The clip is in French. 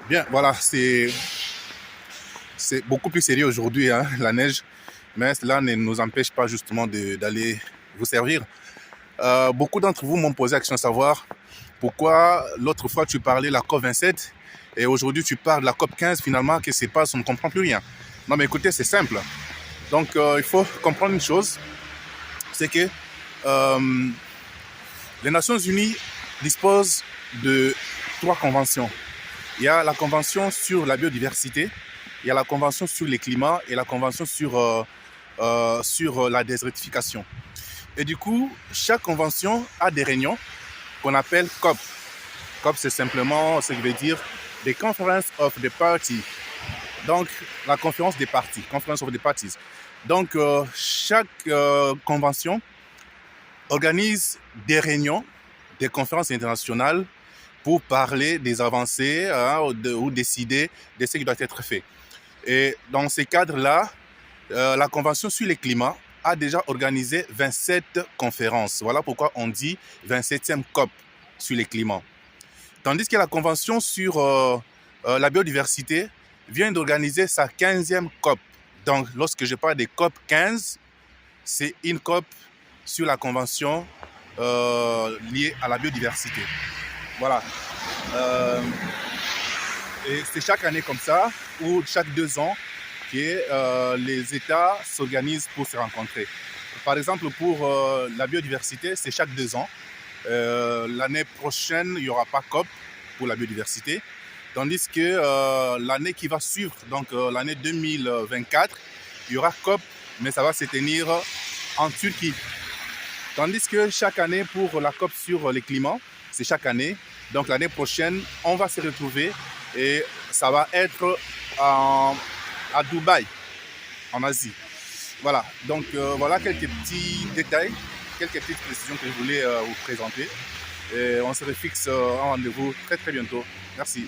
Bien, voilà, c'est beaucoup plus sérieux aujourd'hui, hein, la neige, mais cela ne nous empêche pas justement d'aller vous servir. Beaucoup d'entre vous m'ont posé la question de savoir pourquoi l'autre fois tu parlais de la COP27 et aujourd'hui tu parles de la COP15 finalement, que c'est pas, on ne comprend plus rien. Non mais écoutez, c'est simple. Donc il faut comprendre une chose, c'est que euh, les Nations Unies disposent de 3 conventions. Il y a la convention sur la biodiversité, il y a la convention sur les climats et la convention sur la désertification. Et du coup, chaque convention a des réunions qu'on appelle COP. COP, c'est simplement ce qui veut dire des Conference of the Parties. Donc, la conférence des parties, Conference of the Parties. Donc, chaque convention organise des réunions, des conférences internationales pour parler des avancées ou décider de ce qui doit être fait. Et dans ces cadres-là, la Convention sur les climats a déjà organisé 27 conférences. Voilà pourquoi on dit 27e COP sur les climats. Tandis que la Convention sur la biodiversité vient d'organiser sa 15e COP. Donc, lorsque je parle des COP 15, c'est une COP sur la Convention liée à la biodiversité. Voilà. Et c'est chaque année comme ça, ou chaque 2 ans, que les États s'organisent pour se rencontrer. Par exemple, pour la biodiversité, c'est chaque 2 ans. L'année prochaine, il n'y aura pas COP pour la biodiversité. Tandis que l'année qui va suivre, donc l'année 2024, il y aura COP, mais ça va se tenir en Turquie. Tandis que chaque année, pour la COP sur les climats, c'est chaque année. Donc l'année prochaine, on va se retrouver et ça va être à Dubaï, en Asie. Voilà, donc voilà quelques petits détails, quelques petites précisions que je voulais vous présenter. Et on se refixe un rendez-vous très très bientôt. Merci.